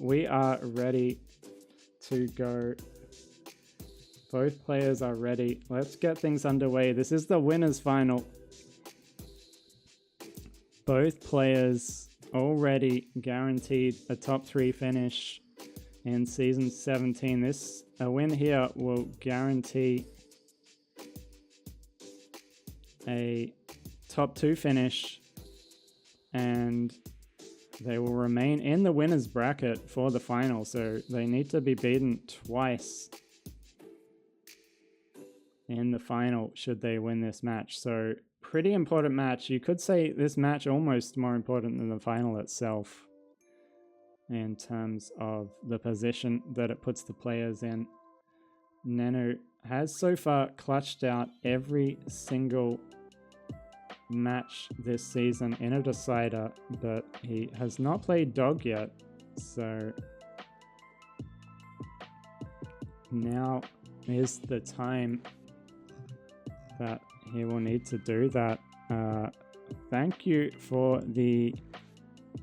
we are ready to go. Both players are ready. Let's get things underway. This is the winners final. Both players already guaranteed a top 3 finish in season 17. A win here will guarantee a top 2 finish, and they will remain in the winners bracket for the final, so they need to be beaten twice in the final should they win this match. So pretty important match. You could say this match almost more important than the final itself in terms of the position that it puts the players in. Nenu has so far clutched out every single match this season in a decider, but he has not played Dog yet, so now is the time that he will need to do that. Thank you for the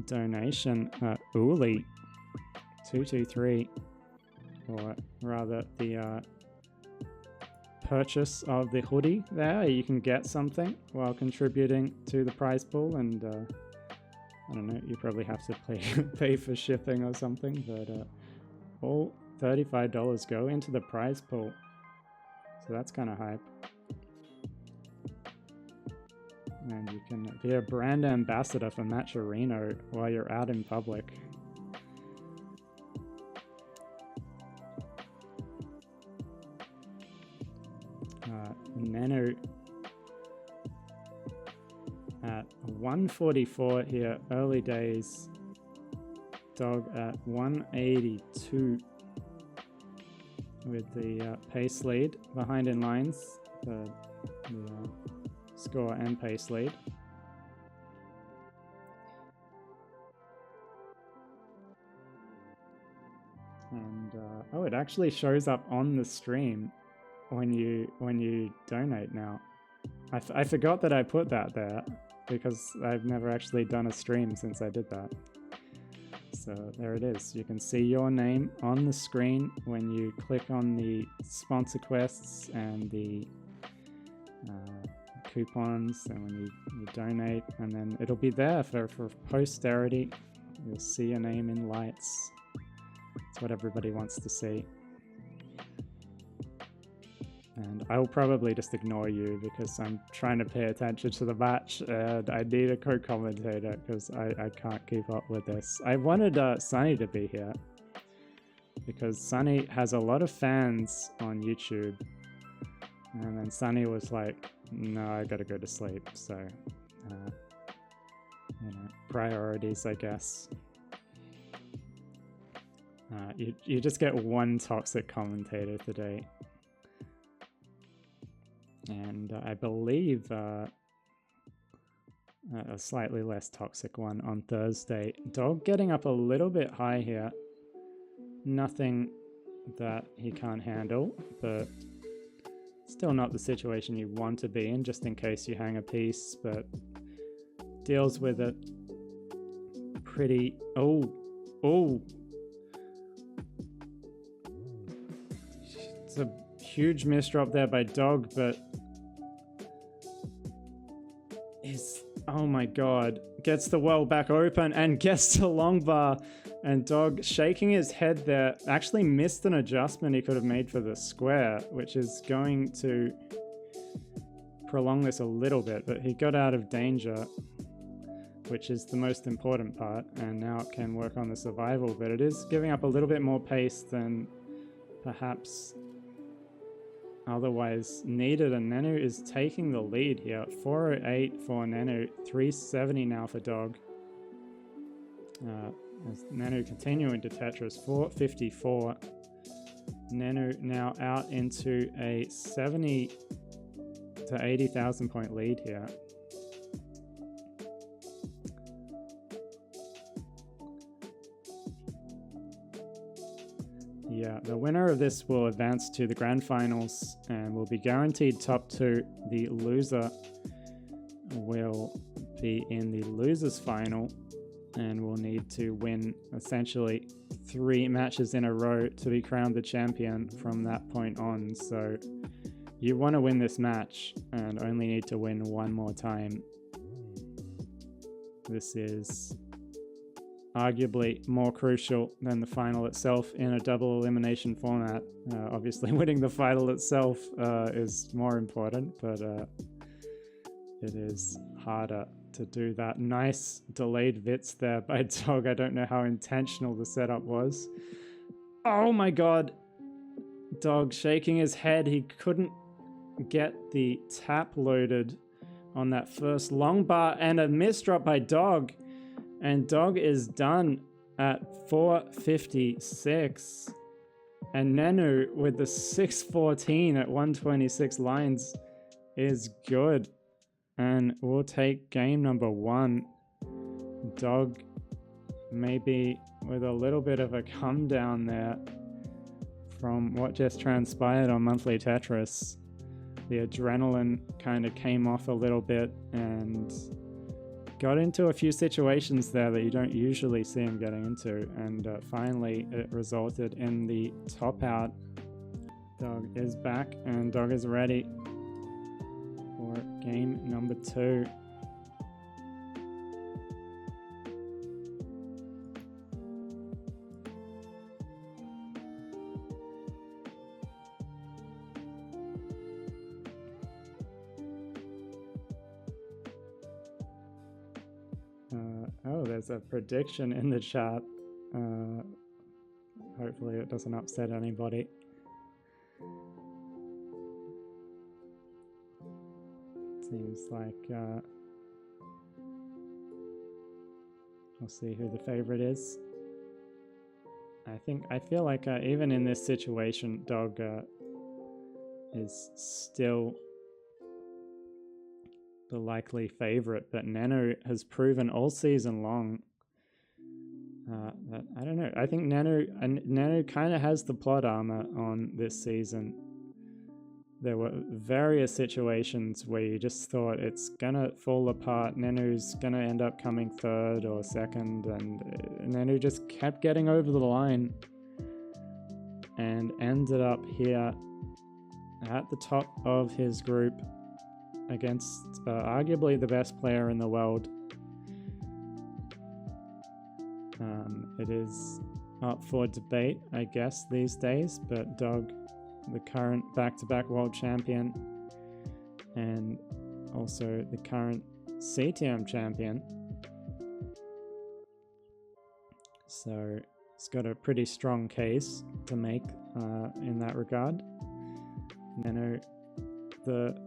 donation, Uli223, or rather the purchase of the hoodie there. You can get something while contributing to the prize pool, and I don't know, you probably have to pay for shipping or something, but all $35 go into the prize pool, so that's kind of hype. And you can be a brand ambassador for Matcherino while you're out in public. Nenu at 144 here, early days. Dog at 182 with the pace lead behind in lines, the score and pace lead. And oh, it actually shows up on the stream when you donate now. I forgot that I put that there because I've never actually done a stream since I did that. So there it is. You can see your name on the screen when you click on the sponsor quests and the coupons, and when you donate, and then it'll be there for posterity. You'll see your name in lights. It's what everybody wants to see. And I will probably just ignore you because I'm trying to pay attention to the match, and I need a co-commentator because I can't keep up with this. I wanted Sunny to be here because Sunny has a lot of fans on YouTube, and then Sunny was like, no, I gotta go to sleep. So, you know, priorities, I guess. You just get one toxic commentator today. And I believe a slightly less toxic one on Thursday. Dog getting up a little bit high here. Nothing that he can't handle, but still not the situation you want to be in, just in case you hang a piece, but deals with it pretty... Oh! It's a huge misdrop there by Dog, but oh my god, gets the well back open and gets to long bar, and Dog shaking his head there, actually missed an adjustment he could have made for the square, which is going to prolong this a little bit, but he got out of danger, which is the most important part, and now it can work on the survival, but it is giving up a little bit more pace than perhaps otherwise needed, and Nenu is taking the lead here. 408 for Nenu, 370 now for Dog. As Nenu continuing to Tetris, 454. Nenu now out into a 70 to 80,000 point lead here. Yeah, the winner of this will advance to the grand finals and will be guaranteed top 2. The loser will be in the losers final and will need to win essentially 3 matches in a row to be crowned the champion from that point on. So you want to win this match and only need to win one more time. This is arguably more crucial than the final itself in a double elimination format. Obviously winning the final itself is more important, but it is harder to do that. Nice delayed Vits there by Dog. I don't know how intentional the setup was. Oh my god. Dog shaking his head. He couldn't get the tap loaded on that first long bar, and a misdrop by Dog. And Dog is done at 456. And Nenu with the 614 at 126 lines is good. And we'll take game number 1. Dog maybe with a little bit of a come down there from what just transpired on Monthly Tetris. The adrenaline kind of came off a little bit and got into a few situations there that you don't usually see him getting into. And finally it resulted in the top out. Dog is back and Dog is ready for game number 2. Oh, there's a prediction in the chat. Hopefully it doesn't upset anybody. Seems like we'll see who the favorite is. I feel like even in this situation, Dog is still the likely favorite, but Nenu has proven all season long that, I don't know, I think Nenu kind of has the plot armor on this season. There were various situations where you just thought it's gonna fall apart, Nenu's gonna end up coming 3rd or 2nd, and Nenu just kept getting over the line and ended up here at the top of his group against arguably the best player in the world. It is up for debate, I guess, these days, but Dog, the current back-to-back world champion and also the current CTM champion, so it's got a pretty strong case to make in that regard. Nenu,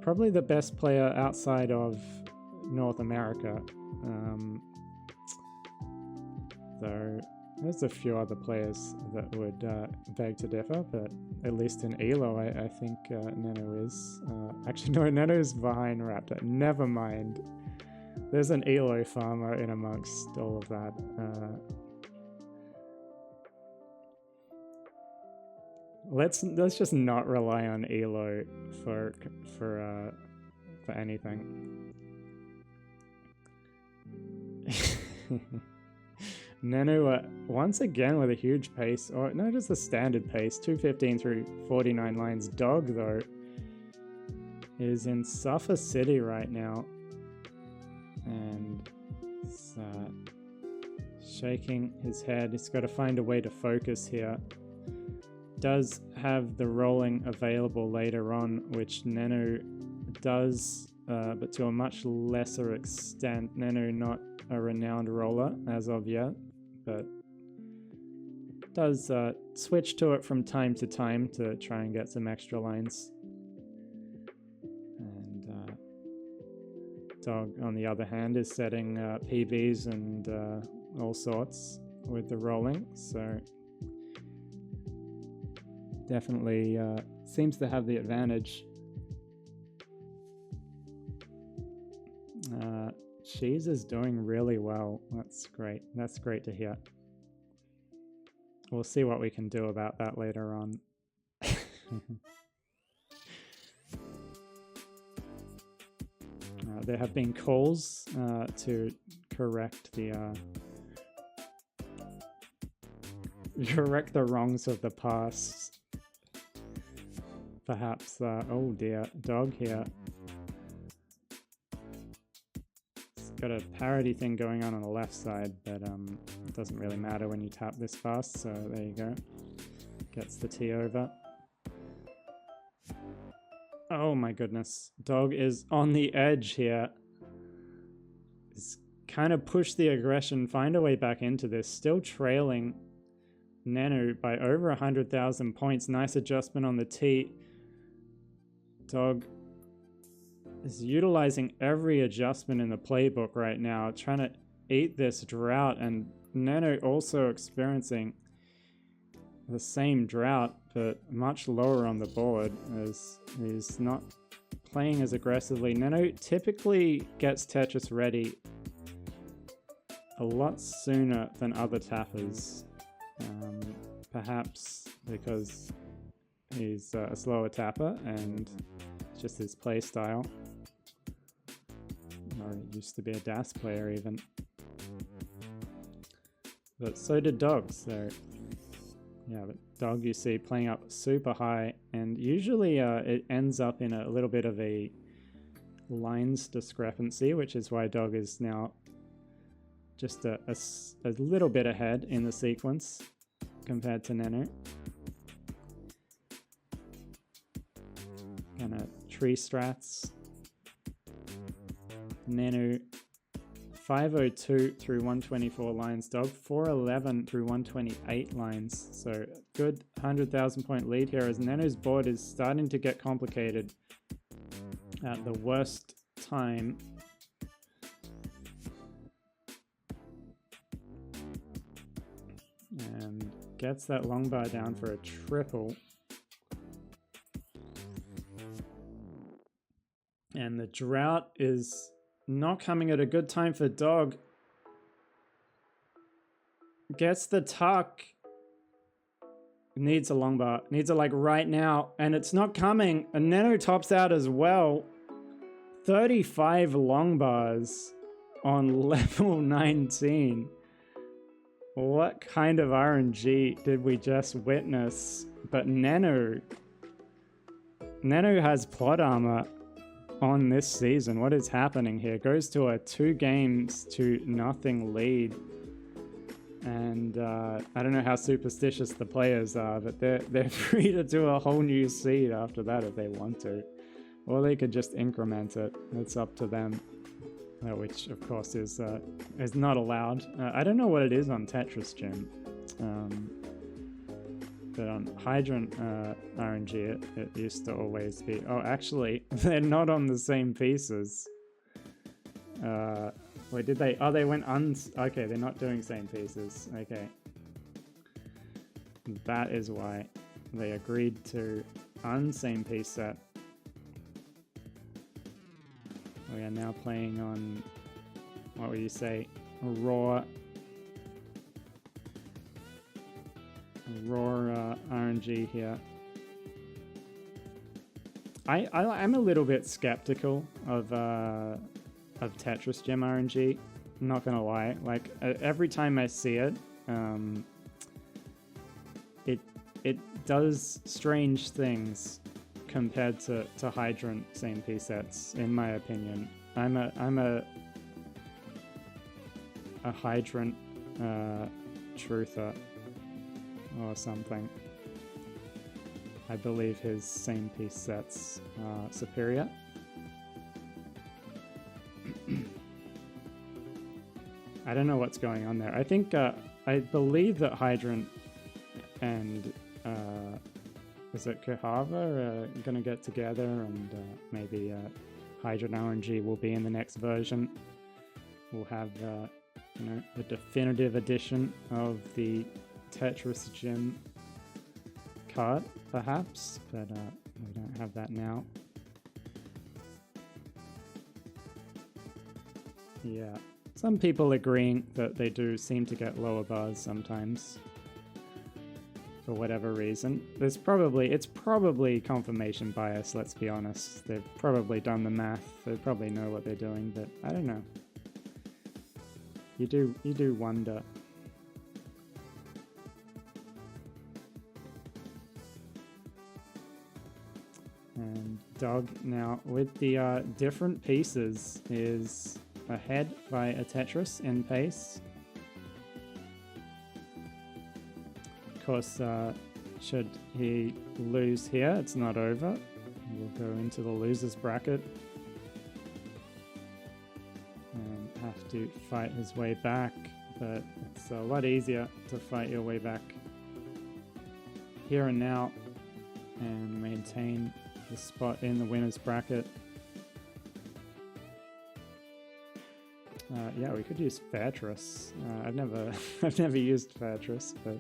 probably the best player outside of North America. Though there's a few other players that would beg to differ, but at least in ELO, I think Nenu is. Actually, no, Nenu's behind Raptor. Never mind. There's an ELO farmer in amongst all of that. Let's just not rely on ELO for anything. Nenu once again with a huge pace, or no, just a standard pace, 215 through 49 lines. Dog though is in Suffer City right now, and it's shaking his head. He's got to find a way to focus here. Does have the rolling available later on, which Nenu does, but to a much lesser extent. Nenu not a renowned roller as of yet, but does switch to it from time to time to try and get some extra lines. And Dog, on the other hand, is setting PBs and all sorts with the rolling, so definitely seems to have the advantage. Cheese is doing really well. That's great. That's great to hear. We'll see what we can do about that later on. There have been calls to correct the correct the wrongs of the past. Perhaps, oh dear, dog here. It's got a parity thing going on the left side, but it doesn't really matter when you tap this fast, so there you go. Gets the T over. Oh my goodness. Dog is on the edge here. He's kind of pushed the aggression, find a way back into this. Still trailing Nenu by over 100,000 points. Nice adjustment on the T. Dog is utilizing every adjustment in the playbook right now, trying to eat this drought, and Nenu also experiencing the same drought, but much lower on the board as he's not playing as aggressively. Nenu typically gets Tetris ready a lot sooner than other tappers, perhaps because he's a slower tapper and it's just his play style. Or he used to be a DAS player even. But so did Dog, so yeah, but Dog you see playing up super high, and usually it ends up in a little bit of a lines discrepancy, which is why Dog is now just a little bit ahead in the sequence compared to Nenu. Kind of tree strats. Nenu 502 through 124 lines, Dog 411 through 128 lines. So good 100,000 point lead here as Nenu's board is starting to get complicated at the worst time. And gets that long bar down for a triple. And the drought is not coming at a good time for Dog. Gets the tuck. Needs a long bar. Needs it like right now. And it's not coming. And Nenu tops out as well. 35 long bars on level 19. What kind of RNG did we just witness? But Nenu has plot armor on this season. What is happening here? Goes to a 2-0 lead, and I don't know how superstitious the players are, but they're free to do a whole new seed after that if they want to, or they could just increment it. It's up to them, which of course is not allowed. I don't know what it is on Tetris Gym, but on Hydrant RNG, it used to always be... Oh, actually, they're not on the same pieces. Wait, did they... Oh, they went Okay, they're not doing same pieces. Okay. That is why they agreed to unsame piece set. We are now playing on... What would you say? Raw RNG here. I'm a little bit skeptical of Tetris Gem RNG. I'm not gonna lie. Like every time I see it, it does strange things compared to Hydrant same piece sets, in my opinion. I'm a Hydrant truther or something. I believe his same piece sets are superior. I don't know what's going on there. I think I believe that Hydrant and is it Kahava are gonna get together, and maybe Hydrant RNG will be in the next version. We'll have you know, the definitive edition of the Tetris Gym card, perhaps, but we don't have that now. Yeah, some people agreeing that they do seem to get lower bars sometimes, for whatever reason. It's probably confirmation bias, let's be honest. They've probably done the math, they probably know what they're doing, but I don't know. You do wonder. And Dog now with the different pieces is ahead by a Tetris in pace. Of course, should he lose here, it's not over. He'll go into the losers bracket and have to fight his way back, but it's a lot easier to fight your way back here and now and maintain the spot in the winners bracket. Yeah, we could use Tetris. I've never used Tetris, but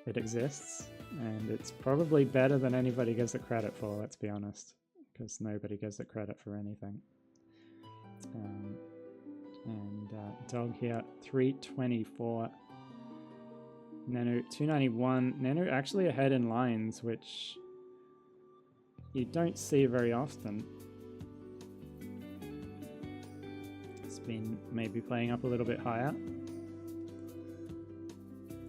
it exists, and it's probably better than anybody gives it credit for. Let's be honest, because nobody gives it credit for anything. Dog here 324. Nenu 291. Nenu actually ahead in lines, which you don't see very often. It's been maybe playing up a little bit higher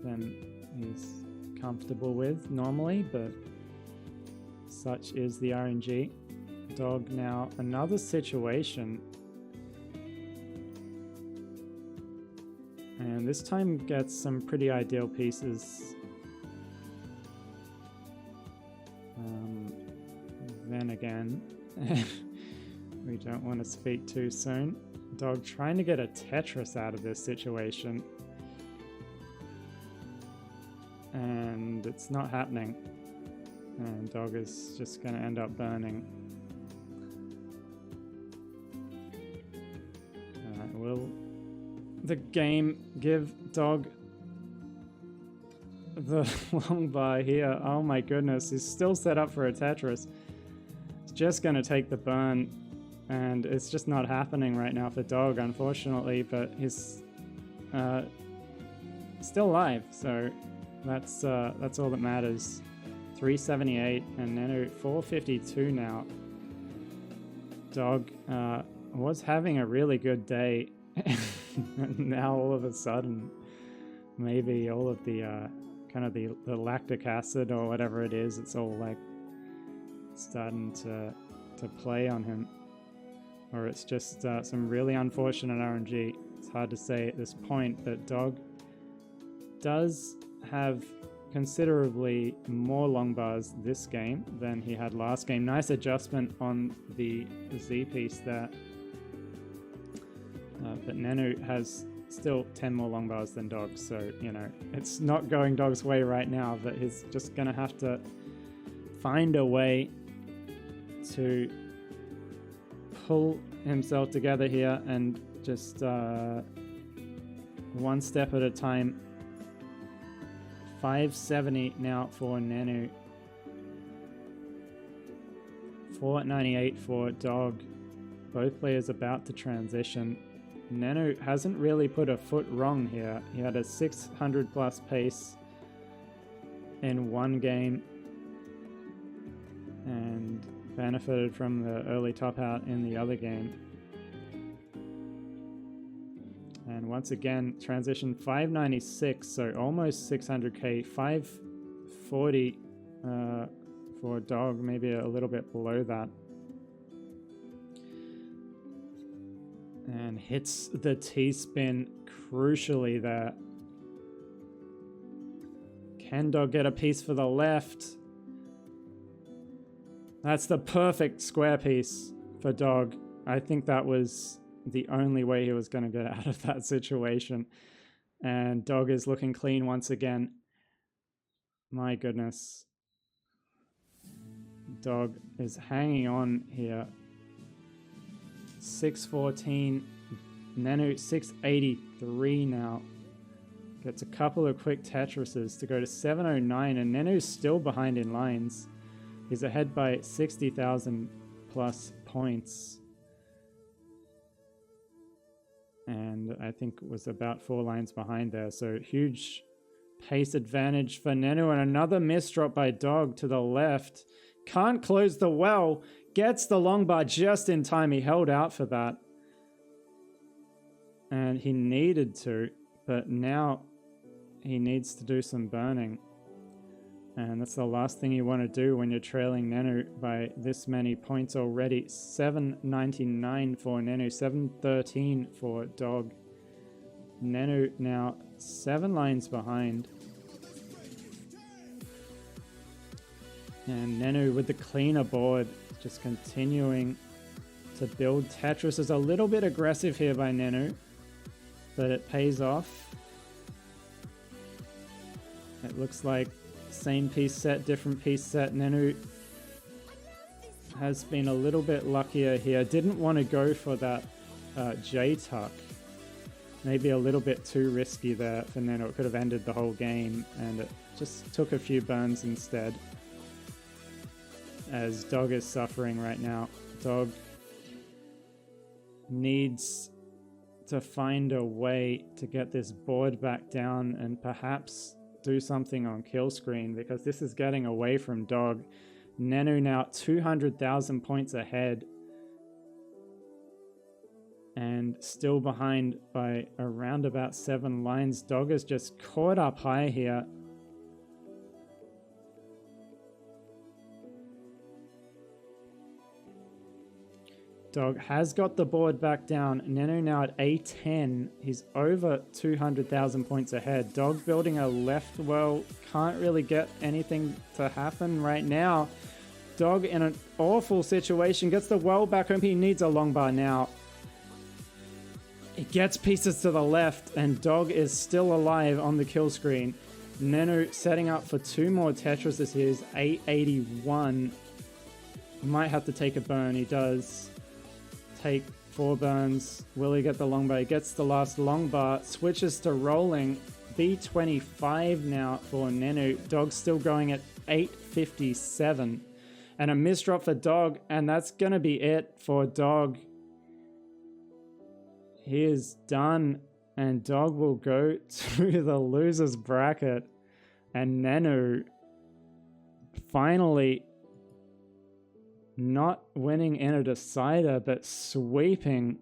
than he's comfortable with normally, but such is the RNG. Dog now another situation, and this time gets some pretty ideal pieces. Then again, we don't want to speak too soon. Dog trying to get a Tetris out of this situation, and it's not happening, and Dog is just going to end up burning. Will the game give Dog the long bar here? Oh my goodness, he's still set up for a Tetris. It's just going to take the burn, and it's just not happening right now for Dog, unfortunately, but he's still alive, so that's all that matters. 378 and Nenu 452 now. Dog was having a really good day, and now all of a sudden, maybe all of the kind of the lactic acid or whatever it is, it's all like starting to play on him, or it's just some really unfortunate RNG. It's hard to say at this point, but Dog does have considerably more long bars this game than he had last game. Nice adjustment on the Z piece there. But Nenu has still 10 more long bars than Dog, so, you know, it's not going Dog's way right now, but he's just going to have to find a way to pull himself together here and just one step at a time. 570 now for Nenu. 498 for Dog. Both players about to transition. Nenu hasn't really put a foot wrong here. He had a 600 plus pace in one game and benefited from the early top out in the other game. And once again, transition 596, so almost 600k, 540 for Dog, maybe a little bit below that. And hits the T-spin crucially there. Can Dog get a piece for the left? That's the perfect square piece for Dog. I think that was the only way he was going to get out of that situation. And Dog is looking clean once again. My goodness. Dog is hanging on here. 614. Nenu 683 now. Gets a couple of quick Tetrises to go to 709, and Nenu's still behind in lines. He's ahead by 60,000 plus points. And I think was about 4 lines behind there. So huge pace advantage for Nenu, and another miss drop by Dog to the left. Can't close the well. Gets the long bar just in time. He held out for that. And he needed to, but now he needs to do some burning. And that's the last thing you want to do when you're trailing Nenu by this many points already. 7.99 for Nenu, 7.13 for Dog. Nenu now 7 lines behind. And Nenu with the cleaner board, just continuing to build. Tetris is a little bit aggressive here by Nenu, but it pays off. It looks like same piece set, different piece set. Nenu has been a little bit luckier here. Didn't want to go for that J-tuck. Maybe a little bit too risky there for Nenu. It could have ended the whole game, and it just took a few burns instead. As Dog is suffering right now. Dog needs to find a way to get this board back down and perhaps do something on kill screen, because this is getting away from Dog. Nenu now 200,000 points ahead and still behind by around about 7 lines. Dog is just caught up high here. Dog has got the board back down. Nenu now at A10. He's over 200,000 points ahead. Dog building a left well. Can't really get anything to happen right now. Dog in an awful situation. Gets the well back home. He needs a long bar now. He gets pieces to the left, and Dog is still alive on the kill screen. Nenu setting up for 2 more Tetrises here. Is 881. Might have to take a burn. He does. Take 4 burns. Will he get the long bar? He gets the last long bar. Switches to rolling. B25 now for Nenu. Dog still going at 857. And a misdrop for Dog. And that's going to be it for Dog. He is done. And Dog will go to the loser's bracket. And Nenu finally not winning in a decider, but sweeping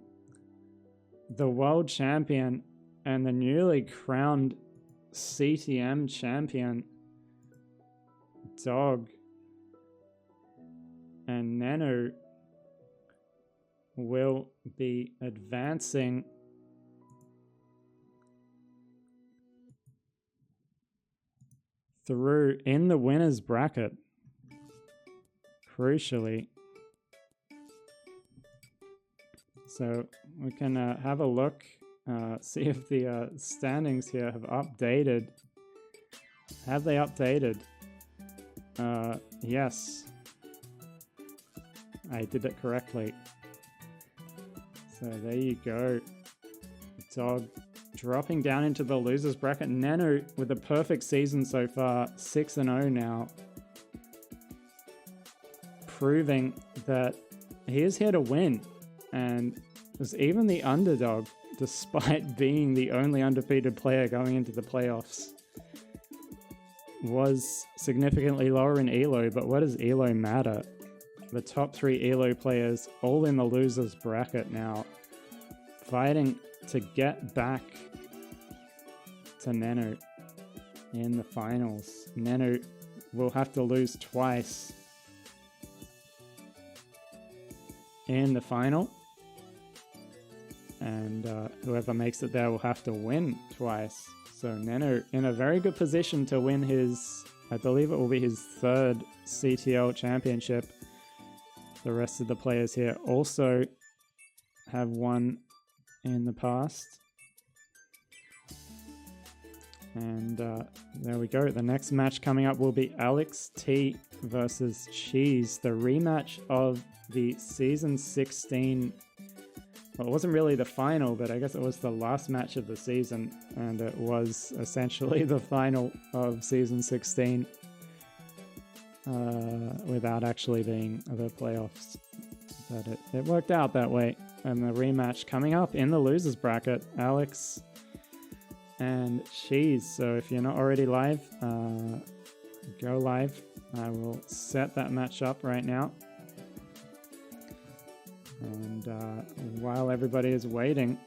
the world champion and the newly crowned CTM champion, Dog. And Nenu will be advancing through in the winner's bracket. Crucially. So we can have a look, see if the standings here have updated. Have they updated? Yes. I did it correctly. So there you go. Dog dropping down into the loser's bracket. Nenu with a perfect season so far, 6-0 now. Proving that he is here to win, and was even the underdog despite being the only undefeated player going into the playoffs. Was significantly lower in ELO, but what does ELO matter? The top 3 ELO players all in the losers bracket now, fighting to get back to Nenu in the finals. Nenu will have to lose twice in the final, and whoever makes it there will have to win twice. So Nenu in a very good position to win his, I believe it will be his 3rd CTL championship. The rest of the players here also have won in the past. And there we go. The next match coming up will be Alex T versus Cheese, the rematch of the season 16. Well, it wasn't really the final, but I guess it was the last match of the season, and it was essentially the final of season 16 without actually being the playoffs. But it worked out that way. And the rematch coming up in the losers bracket, Alex and Cheese. So if you're not already live, go live. I will set that match up right now. And while everybody is waiting,